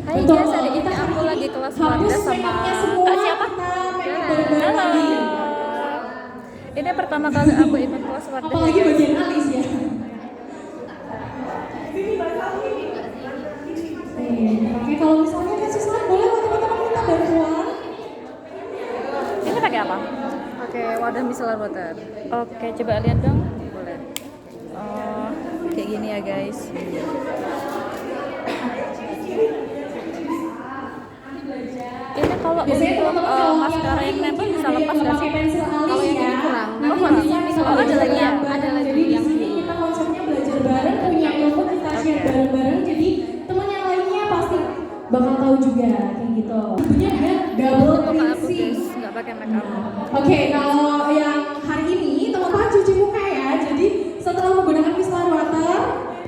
Hai guys, hari ini aku lagi kelas warga sama Kak siapa? Halo. Ini pertama kali aku ikut kelas warga. Apalagi bagian alis ya. Oke, kalau misalnya kesusahan boleh kok teman-teman minta bantuan. Ini pakai apa? Pakai wadah micellar water. Oke, coba lihat dong. Boleh. Oh, Kayak gini ya guys. ini kalau untuk maskara yang nempel bisa lepas nggak sih? Kalau yang ini kurang. Oh, kurang. Oh, ada lagi ya? Ada lagi Jadi di yang sini kita konsepnya belajar bareng, punya ilmu kita share bareng-bareng. Jadi teman yang lainnya pasti bakal tahu juga kayak gitu. Tentunya ada double Muka aku guys, cleansing. nggak pakai make up. Oke, kalau yang hari ini teman-teman cuci muka ya. Jadi setelah menggunakan micellar water,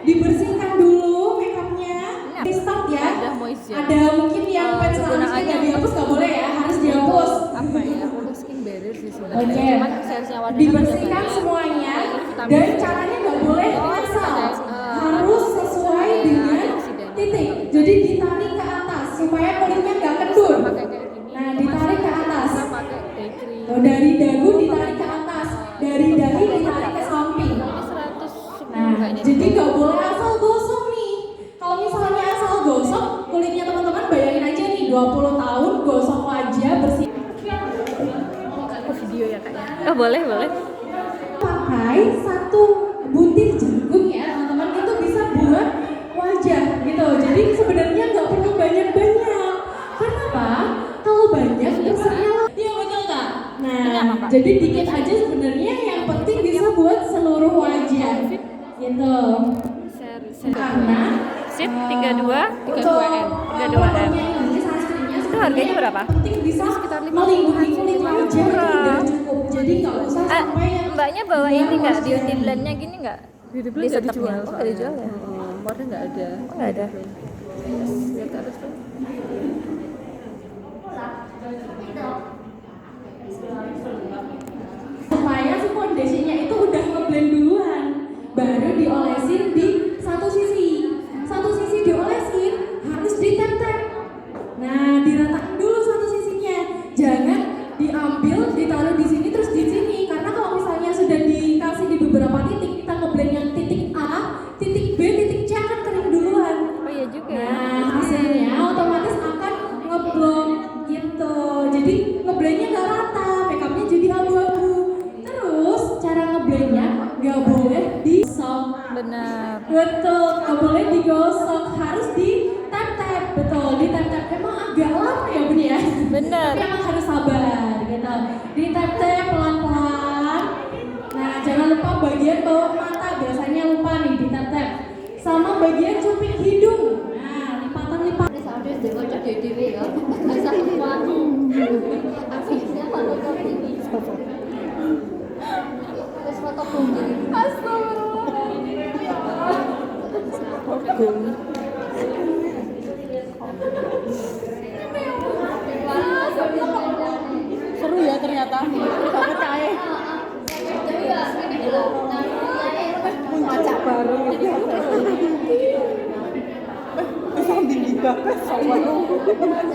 dibersihkan dulu make upnya. Di start ya. Ada moisture. Ada mungkin yang pensel alisnya nggak dihapus nggak boleh ya, harus dihapus. Apa ya? Untuk skin barrier sih sebenarnya. Oke. Cuman sensenya wadah Dibersihkan semuanya dan caranya nggak boleh ngasal, harus sesuai dengan titik. Jadi ditarik ke atas supaya kulitnya nggak kendur. pakai kayak gini. Nah, ditarik ke atas. Kita pakai day cream. Tuh, dari dagu ditarik ke atas, dari dahi ditarik ke samping. Ini 100 Nah, kayaknya. jadi nggak boleh asal gosok nih. Kalau misalnya asal gosok, kulitnya teman-teman bayangin aja nih 20 tahun gosok wajah bersih. Aku video ya kayaknya. Oh, boleh, boleh. Pakai satu butir jagung ya teman-teman, itu bisa buat wajah gitu. Jadi sebenarnya nggak perlu banyak-banyak. Kenapa? Kalau banyak kesannya iya betul Kak. Nah, jadi dikit aja sebenarnya, yang penting bisa buat seluruh wajah gitu. Karena Sip 32 untuk 32M. pokoknya ini sunscreennya Itu harganya berapa? penting bisa melindungi kulit wajah, itu udah cukup. Jadi nggak usah sampai yang Mbaknya bawa ini nggak, beauty blendnya gini nggak? Beauty Di blend nggak setupnya. dijual. Oh, nggak dijual ya? Wadah nggak ada. Oh, nggak ada. Lihat ke atas tuh. supaya si foundationnya itu udah ngeblend duluan, baru diolesin di satu sisi diolesin, harus ditap-tap. Nah, diratakan dulu satu sisinya, jangan diambil ditaruh di sini terus di sini, karena kalau misalnya sudah dikasih di beberapa titik, kita ngeblend yang titik A, titik B, titik C akan kering duluan. Oh iya juga ya. Nah, hasilnya otomatis akan ngeblok gitu. Jadi ngeblendnya nggak rata, makeupnya jadi abu-abu. Terus cara ngeblendnya nggak boleh disok. Benar. Betul, nggak boleh digosok, harus di tap-tap. Betul, di tap-tap. Emang agak lama ya Bun ya? Benar. Tapi emang harus sabar gitu. Di tap-tap pelan-pelan. Nah, jangan lupa bagian bawah mata, biasanya lupa nih di tap-tap. Sama bagian cuping hidung. Nah, lipatan-lipatan. Seru ya ternyata. Gak percaya. Macak baru gitu. Sambil dibakar sama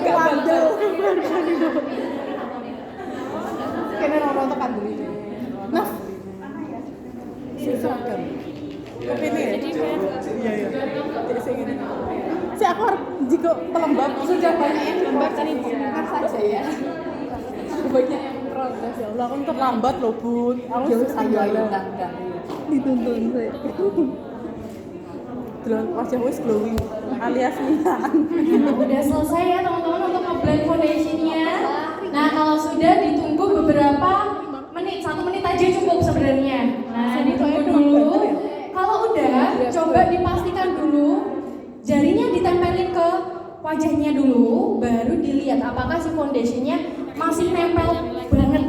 gak bandel. Kayaknya orang tekan dulu. Nah, seragam. Kepini ya? Iya, iya. Jadi saya gini. Si aku harus jika pelembab sudah banyak yang dilembabkan ini bukan saja ya. Banyak yang protes ya Allah, aku terlambat loh Bun. Aku sudah dituntun saya. Delok wajah wis glowing alias mintaan. Udah selesai ya teman-teman untuk ngeblend foundationnya. Nah, kalau sudah ditunggu beberapa menit, 1 menit aja cukup sebenarnya. Nah, ditunggu dulu. Kalau udah, coba dipastikan dulu jarinya ditempelin ke wajahnya dulu, baru dilihat apakah si foundationnya masih nempel banget.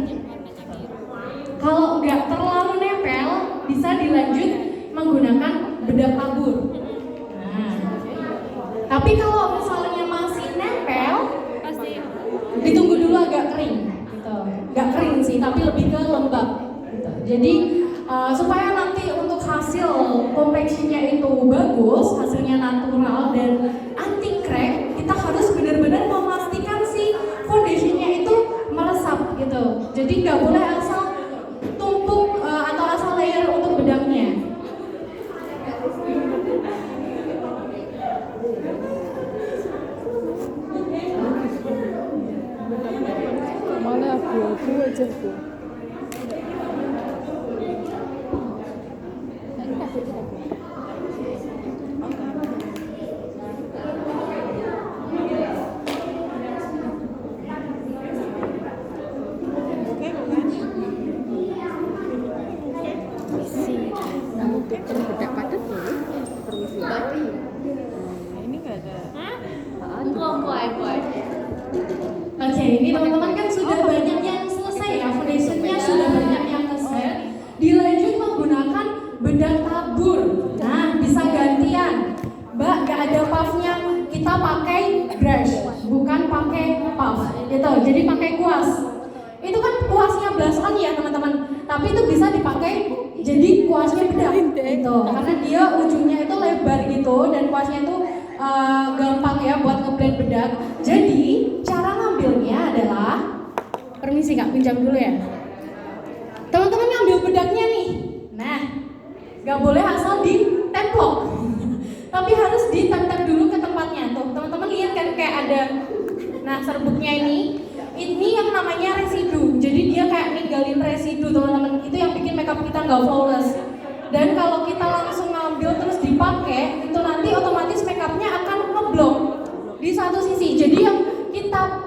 Kalau nggak terlalu nempel, bisa dilanjut menggunakan bedak tabur. Nah, tapi kalau misalnya masih nempel, ditunggu dulu agak kering. Gitu. Nggak kering sih, tapi lebih ke lembab. Gitu. Jadi supaya nanti untuk hasil complexion-nya itu bagus, hasilnya natural dan anti crack, kita harus wajahku. Bedak padat boleh. Permisi. Ini nggak ada. Oke, ini teman-teman kan sudah banyak yang selesai ya, foundationnya sudah banyak yang selesai. Dilanjut menggunakan bedak tabur. Nah, bisa gantian. Mbak, gak ada puffnya, kita pakai brush, bukan pakai puff. Gitu, jadi pakai kuas. Itu kan kuasnya blush on ya teman-teman, tapi itu bisa dipakai jadi kuasnya bedak. Gitu, karena dia ujungnya itu lebar gitu dan kuasnya itu gampang ya buat ngeblend bedak. Jadi cara ngambilnya adalah, permisi kak, pinjam dulu ya. Teman-teman ngambil bedaknya nih. Nah, gak boleh asal ditemplok, tapi harus ditempel dulu ke tempatnya. Tuh, teman-teman lihat kan kayak ada, nah serbuknya ini yang namanya residu. Jadi dia kayak ninggalin residu teman-teman. Itu yang bikin makeup kita nggak flawless. Dan kalau kita langsung ngambil terus dipakai, itu nanti otomatis makeupnya akan ngeblok di satu sisi. Jadi yang kita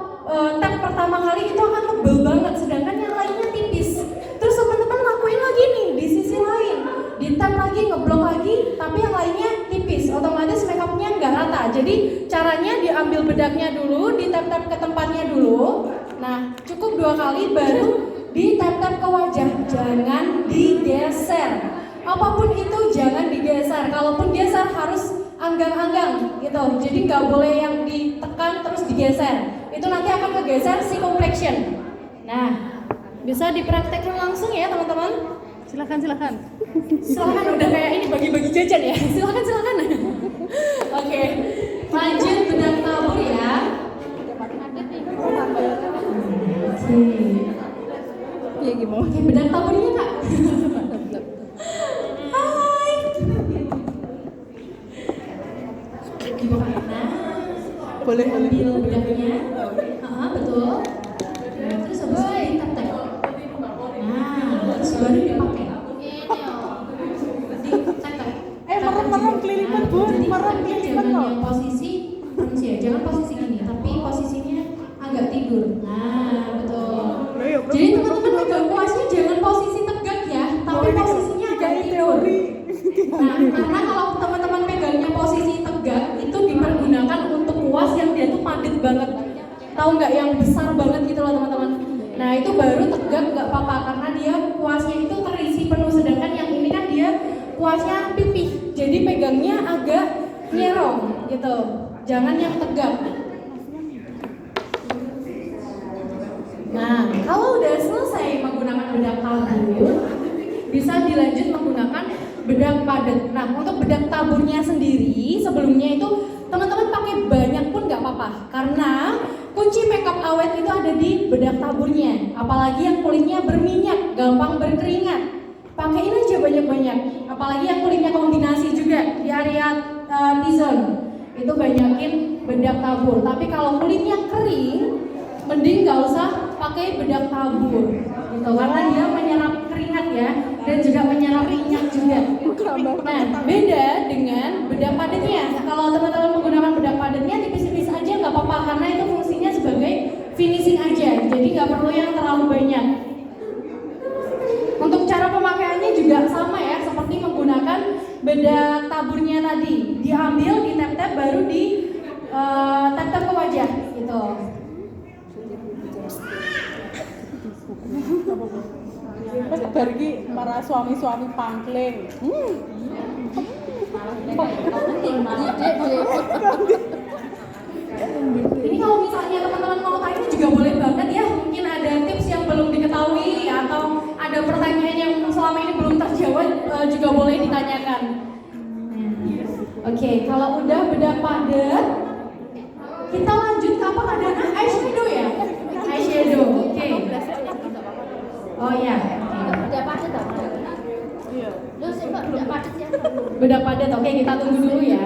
tap pertama kali itu akan tebel banget, sedangkan yang lainnya tipis. Terus teman-teman lakuin lagi nih di sisi lain, di tap lagi, ngeblok lagi, tapi yang lainnya tipis. Otomatis makeupnya nggak rata. Jadi caranya diambil bedaknya dulu, ditap-tap ke tempatnya dulu. Nah, cukup 2 kali baru ditap-tap ke wajah. Jangan digeser. Apapun itu jangan digeser. Kalaupun geser harus anggang-anggang gitu. Jadi nggak boleh yang ditekan terus digeser. Itu nanti akan kegeser si complexion. Nah, bisa dipraktekkan langsung ya teman-teman. Silakan. Silakan, udah kayak ini bagi-bagi jajan ya. Silakan. Oke, lanjut bedak tabur ya. Ya gimana? Oke, bedak taburnya kak. Hai. Nah, Boleh. ambil bedaknya. Betul. Terus habis itu ditap-tap. Nah, terus baru dipakai. Merem kelilipan bu, merem kelilipan loh. Jangan yang posisi, jangan posisi gini, tapi posisinya agak tidur. Nah, betul. Jadi teman-teman pegang kuasnya jangan posisi tegak ya, tapi posisinya agak tidur. Nah, karena kalau teman-teman pegangnya posisi tegak, itu dipergunakan untuk kuas yang dia tuh padat banget. Tahu nggak, yang besar banget gitu loh teman-teman. Nah, itu baru tegak nggak apa-apa karena dia kuasnya itu terisi penuh, sedangkan yang ini kan dia kuasnya pipih, jadi pegangnya agak nyerong gitu. Jangan yang tegak. Nah, kalau udah selesai menggunakan bedak tabur, bisa dilanjut menggunakan bedak padat. Nah, untuk bedak taburnya sendiri, sebelumnya itu teman-teman pakai banyak pun nggak apa-apa, karena kunci makeup awet itu ada di bedak taburnya. Apalagi yang kulitnya berminyak, gampang berkeringat, pakein aja banyak-banyak. Apalagi yang kulitnya kombinasi juga di area T-zone, itu banyakin bedak tabur. Tapi kalau kulitnya kering, mending nggak usah pakai bedak tabur gitu, karena dia menyerap keringat ya, dan juga menyerap minyak juga. Nah, beda dengan bedak padatnya. Kalau teman-teman menggunakan bedak padatnya tipis-tipis aja nggak apa-apa, karena itu fungsinya sebagai finishing aja, jadi nggak perlu yang terlalu banyak. Untuk cara pemakaiannya juga sama ya, seperti menggunakan bedak taburnya tadi. Diambil, ditap-tap, baru di tap-tap ke wajah gitu. Pergi para suami-suami pangkling. Ini kalau misalnya teman-teman mau tanya juga boleh banget ya. Mungkin ada tips yang belum diketahui atau ada pertanyaan yang selama ini belum terjawab, juga boleh ditanyakan. Oke, kalau udah bedak padat, kita lanjut ke apa? Ada eyeshadow ya? Eyeshadow, oke. Oh iya. Bedak padat tak? Iya. Lu sih Mbak, bedak padat ya? Bedak padat, oke, kita tunggu dulu ya.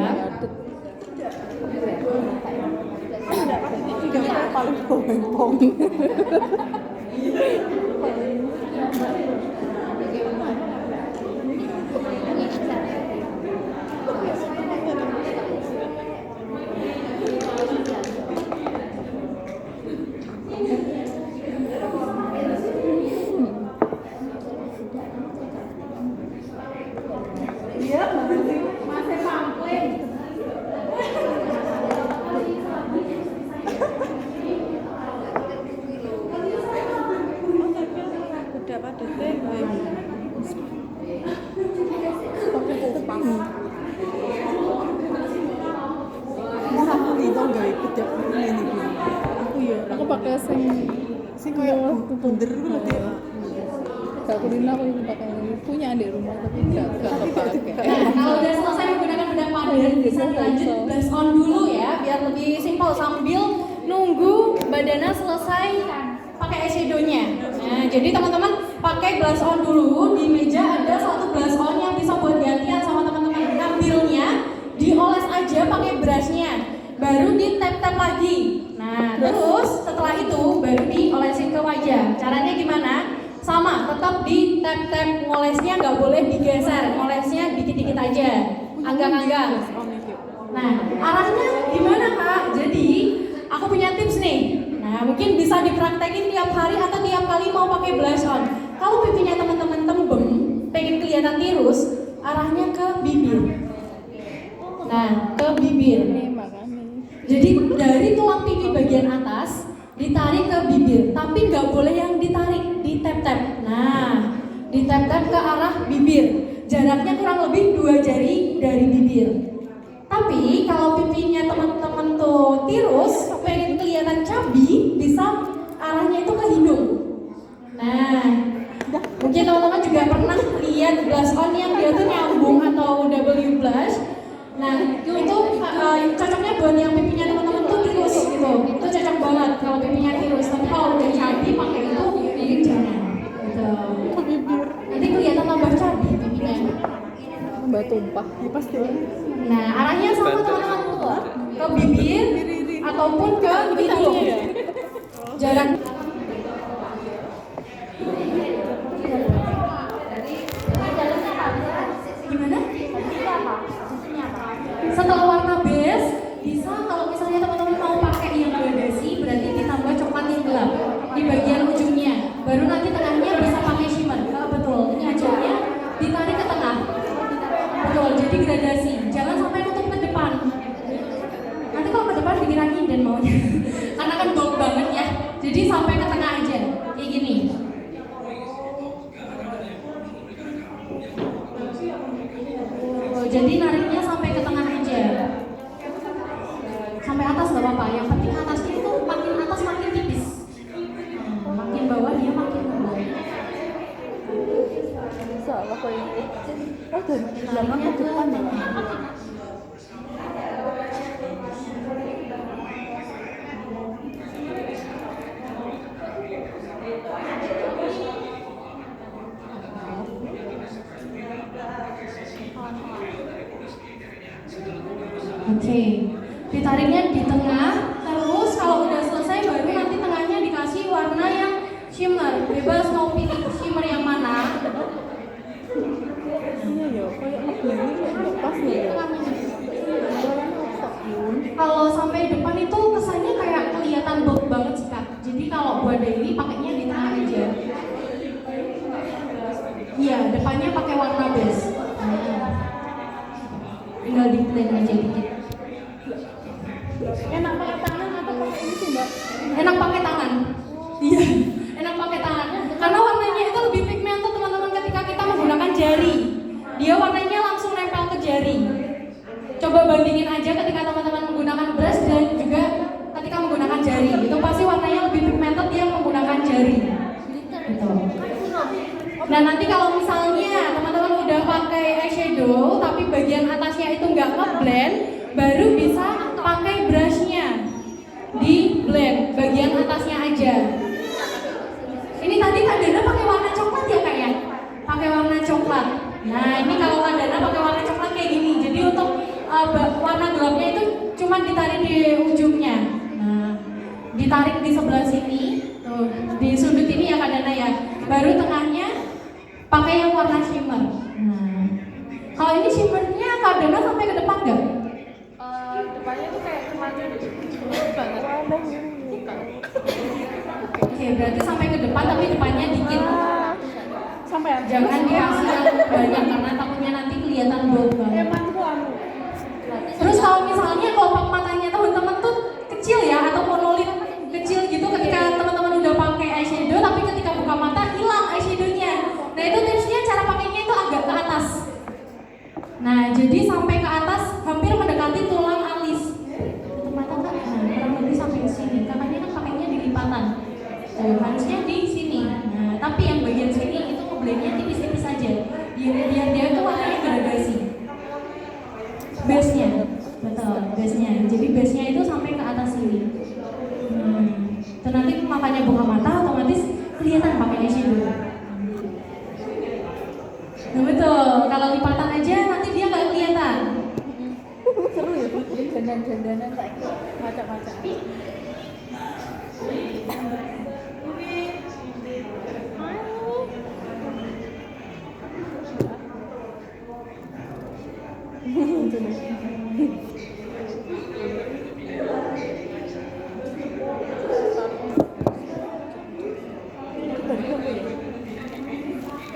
Ini juga paling pempong. pakai Sing koyo bunder ngono deh. gak kulina aku ini pakai ini punya di rumah tapi gak kepake. Nah, kalau udah selesai menggunakan bedak padat, bisa dilanjut blush on dulu ya, biar lebih simpel sambil nunggu badana selesai pakai eyeshadow-nya. Nah, jadi teman-teman pakai blush on dulu, di meja ada satu blush on yang bisa buat gantian sama teman-teman. Ambilnya, dioles aja pakai brush-nya, baru di tap-tap lagi. Nah, terus setelah itu baru diolesin ke wajah. Caranya gimana? Sama, tetap di tap-tap, ngolesnya nggak boleh digeser, ngolesnya dikit-dikit aja, anggang-anggang. Nah, arahnya gimana Kak? Jadi, aku punya tips nih. Nah, mungkin bisa dipraktekin tiap hari atau tiap kali mau pakai blush on. Kalau pipinya teman-teman tembem, pengen kelihatan tirus, arahnya ke bibir. Nah, ke bibir. Jadi dari tulang pipi bagian atas ditarik ke bibir, tapi nggak boleh yang ditarik, di tap-tap. Nah, di tap-tap ke arah bibir. Jaraknya kurang lebih 2 jari dari bibir. Tapi kalau pipinya teman-teman tuh tirus, pengen kelihatan cabi, bisa arahnya itu ke hidung. Nah, mungkin teman-teman juga pernah lihat blush on yang dia tuh nyambung atau double blush. Nah, itu cocoknya buat yang pipinya teman-teman tuh tirus gitu. Itu cocok banget kalau pipinya tirus. Tapi kalau udah cabi pakai itu mungkin jangan. Gitu. Nanti kelihatan tambah cabi pipinya. Tambah tumpah. Pasti. Nah, arahnya sama teman-teman tuh, ke bibir ataupun ke hidung. Jarak gimana? Setelah warna beige, bisa kalau misalnya teman-teman mau pakai yang gradasi, berarti ditambah coklat yang gelap di bagian ujungnya. Baru nanti tengahnya bisa pakai shimmer. Betul, ini ujungnya ditarik ke tengah. Betul, jadi gradasi. Jangan sampai nutup ke depan. Nanti kalau ke depan bikin angin dan maunya. Karena kan bold banget ya. Jadi sampai ke tengah aja. Kayak gini. Jadi nariknya sampai ke tengah aja. Sampai atas gak apa-apa. Yang penting atasnya itu makin atas makin tipis. Makin bawah dia makin bawah. Salah kok ini. Oh, dari belakang ke depan ya. Oke, ditariknya di tengah, terus kalau udah selesai baru nanti tengahnya dikasih warna yang shimmer. Bebas mau pilih shimmer yang mana. Iya ya, kayak ngeblendnya kayak nggak pas ya. Kalau sampai depan itu kesannya kayak kelihatan bold banget sih Kak. Jadi kalau buat daily pakainya di tengah aja. Iya, depannya pakai warna beige. Tinggal di blend aja dikit. Enak pakai tangan atau pakai ini sih Mbak? Enak pakai tangan. Iya, enak pakai tangan. Karena warnanya itu lebih pigmented teman-teman ketika kita menggunakan jari. Dia warnanya langsung nempel ke jari. Coba bandingin aja ketika teman-teman menggunakan brush dan juga ketika menggunakan jari. Itu pasti warnanya lebih pigmented dia menggunakan jari. Gitu. Nah nanti kalau misalnya teman-teman udah pakai eyeshadow tapi bagian atasnya itu nggak ngeblend, baru bisa pakai brushnya di blend bagian atasnya aja. Ini tadi Kak Dana pakai warna coklat ya Kak ya? Pakai warna coklat. Nah ini kalau Kak Dana pakai warna coklat kayak gini. Jadi untuk warna gelapnya itu cuma ditarik di ujungnya. Nah ditarik di sebelah sini, tuh di sudut ini ya Kak Dana ya. Baru tengahnya pakai yang warna shimmer. Nah, kalau ini shimmernya Kak Dana sampai ke depan nggak? Depannya tuh kayak cuma banget. Oke, berarti sampai ke depan tapi depannya dikit. Sampai aja. Jangan dikasih yang banyak karena takutnya nanti kelihatan bold banget. Terus kalau misalnya kelopak matanya teman-teman tuh kecil ya atau monolit kecil gitu ketika teman-teman udah pakai eyeshadow tapi ketika buka mata hilang eyeshadownya. Nah itu tipsnya cara pakainya itu agak ke atas. Nah jadi sampai ke atas hampir mendekati tulang alis. Tutup mata Kak, nah kurang lebih sampai ke sini. Katanya kan pakainya di lipatan. kelihatan pakai eyeshadow. Nah betul, kalau lipatan aja nanti dia nggak kelihatan. Seru ya bikin dandan-dandanan kayak macam-macam.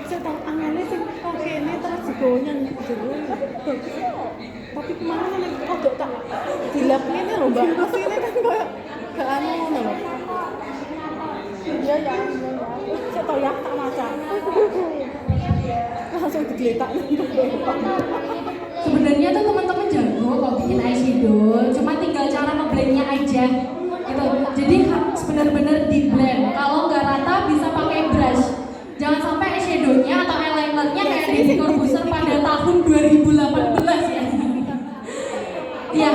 Saya tahu angannya sih pakai ini terus digoyang gitu. Tapi kemana nih? Oh, tak dilap ini loh mbak. Mesinnya kan kayak gak anu loh. Iya ya. Saya tahu ya tak macam. Langsung digeletak nih. Sebenarnya tuh teman-teman jago kalau bikin eyeshadow, cuma tinggal cara ngeblendnya aja gitu. Jadi benar-benar di blend. Kalau nggak rata bisa pakai brush. Jangan sampai eyeshadownya atau eyelinernya kayak Deddy Corbuzier pada tahun 2018 ya. Iya,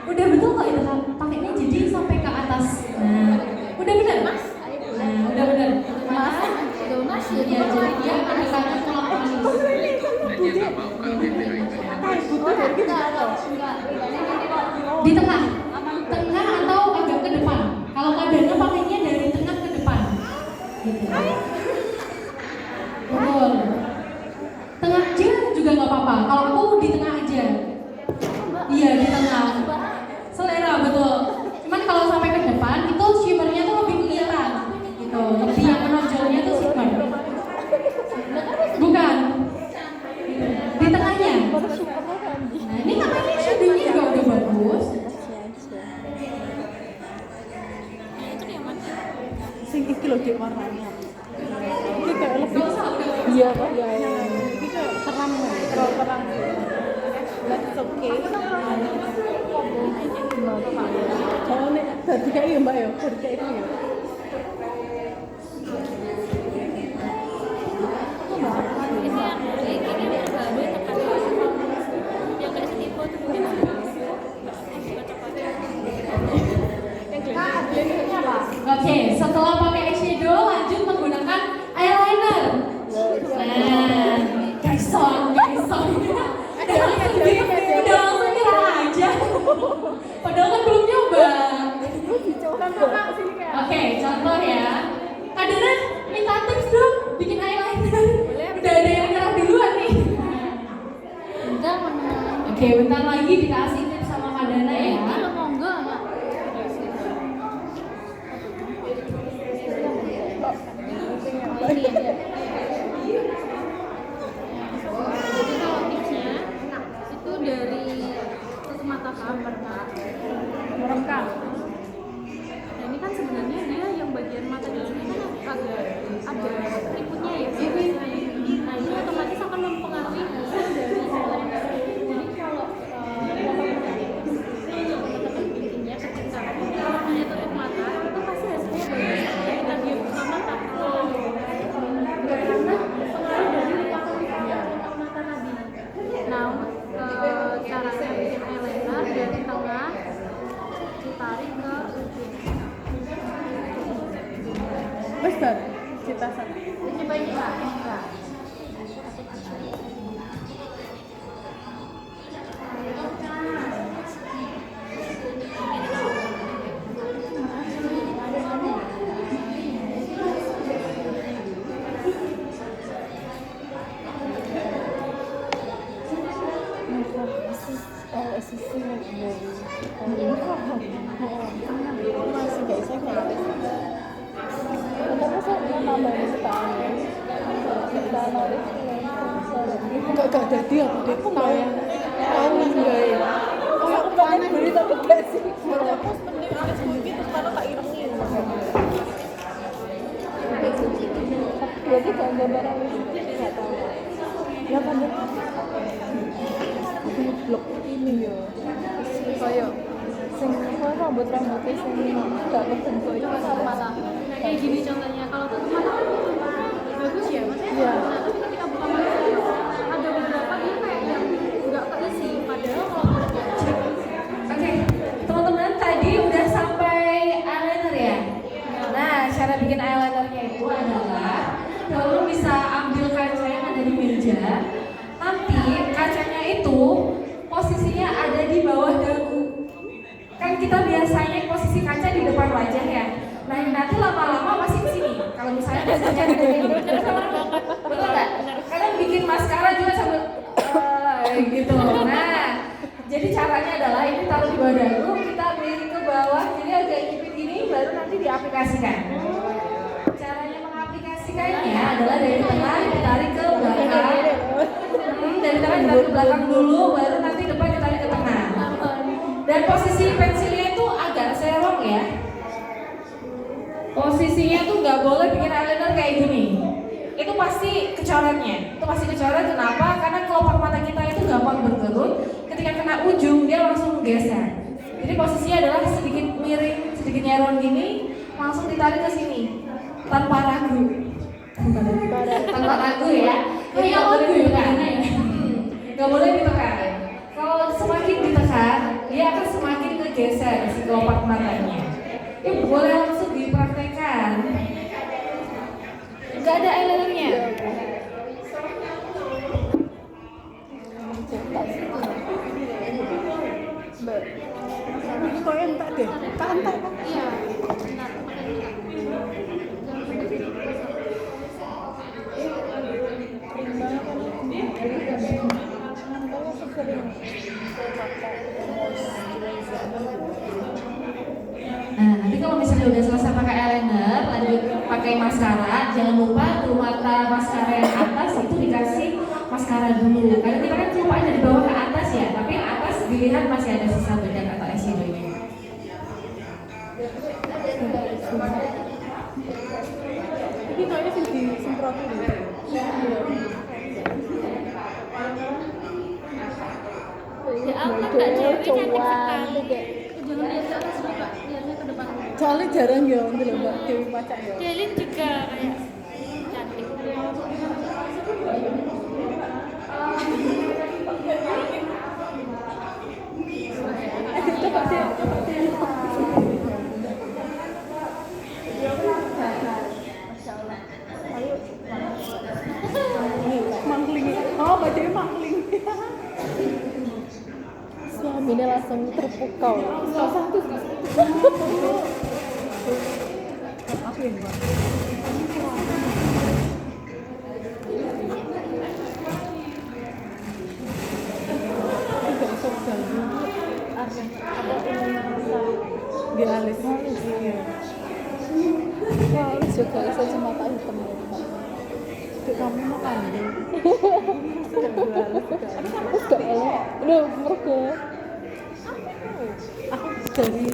udah betul kok itu kan. Pakainya jadi sampai ke atas. Nah, udah benar mas. Nah, udah benar. Mas, ya jadi dia adegannya tulang manis. Di tengah atau agak ke depan. Kalau kadangnya pakainya dari tengah ke depan. Gitu. Betul. Tengah aja juga nggak apa-apa. Kalau aku di tengah aja. Iya di tengah. Selera betul. Cuman kalau sampai ke depan itu shimmernya tuh lebih kelihatan. Gitu. Lebih yang menonjolnya tuh shimmer. Bukan. Di tengahnya. Nah ini namanya shadownya juga udah bagus. Sing iki lho Dek warnanya. Iki kayak lebih iya Pak ya. Iki kayak terang terang. Let's okay. Oh nek dadi kayak ya Mbak ya, dadi kayak itu ya. Oke, setelah pakai eyeshadow lanjut menggunakan eyeliner. Nah, gaisong. Udah langsung nyerah aja. Padahal kan belum nyoba. Oke, contoh ya. Kadana minta tips dong bikin eyeliner. Udah ada yang nyerah duluan nih. Oke, bentar lagi dikasih tips sama Kadana ya. Jadi kalau tipsnya itu dari tutup mata mereka merengkang. Nah ini kan sebenarnya dia yang bagian mata di sini kan agak ada keriputnya ya. Nah ini otomatis akan mempengaruhi hasil dari eyeliner. Jadi kalau teman-teman bikinnya ketika hanya tutup mata itu pasti hasilnya bagus. Kita diam buka mata. Karena pengaruh dari lipakan-lipakan mata tadi. Nah, caranya bikin eyeliner dari tengah ditarik ke ujung. Wes bar, cita sana. Cobain Kak. Sisi masih gak bisa kayak tapi saya mau nambahin setahun gak jadi aku deh setahun panas gak ya aku panas beli tapi gak sih aku sebenernya ada sedikit terus karena tak irengin berarti gambar listrik gak tahu ya pandang aku blok ini ya kayak sing rambutnya sing gak berbentuk itu Tutup mata. Nah kayak gini contohnya. Kalau tutup mata kan bagus ya maksudnya. Iya. Nah tapi ketika buka mata ada beberapa dia kayak yang nggak keisi. Padahal kalau Oke, teman-teman tadi udah sampai eyeliner ya. Nah, cara bikin eyelinernya itu misalnya posisi kaca di depan wajah ya. Nah nanti lama-lama pasti ke sini. Kalau misalnya wajahnya ada kayak gini, betul nggak? Kadang bikin maskara juga sambil gitu. Nah, jadi caranya adalah ini taruh di bawah dagu, kita miring ke bawah, jadi agak nyipit gini, baru nanti diaplikasikan. Caranya mengaplikasikannya adalah dari tengah ditarik ke belakang. Dari tengah ditarik ke belakang dulu, baru nanti depan ditarik ke tengah. Dan posisi pensilnya itu agak serong ya. Posisinya tuh nggak boleh bikin eyeliner kayak gini. Itu pasti kecorannya. Itu pasti kecoran. Kenapa? Karena kelopak mata kita itu gampang berkerut. Ketika kena ujung dia langsung geser. Jadi posisinya adalah sedikit miring, sedikit nyeron gini, langsung ditarik ke sini tanpa ragu. Tanpa ragu ya. Jadi nggak boleh ditekan. Nggak boleh ditekan. Kalau semakin ditekan, dia akan semakin ngegeser si kelopak matanya. Itu boleh langsung dipraktekkan. Nggak ada eyelinernya. Kok entak deh? Tak entak kan? Iya, benar. Nah, nanti kalau misalnya udah selesai pakai eyeliner, lanjut pakai maskara, jangan lupa bulu mata maskara yang atas itu dikasih maskara dulu. Karena kita kan kelupaan dari bawah ke atas ya, tapi yang atas dilihat masih ada sisa bedak atau eyeshadow-nya. Ini kayaknya sih disemprot dulu. Ya ampun, nggak cewek cantik sekali. Jangan lihat ke atas juga, lihatnya ke depan. Soalnya jarang ya untuk Mbak Dewi Pacak ya. Delin juga kayak cantik. Coba deh. Mangling. Oh, Mbak Dewi mangling. Suaminya langsung terpukau. Satu. Apa ini, Mbak? Di alis. Iya. Wah, alis juga bisa cuma tak hitam ya, Pak. Itu kamu mau kandung. Terus gak elok. Udah, mergo. Aku dari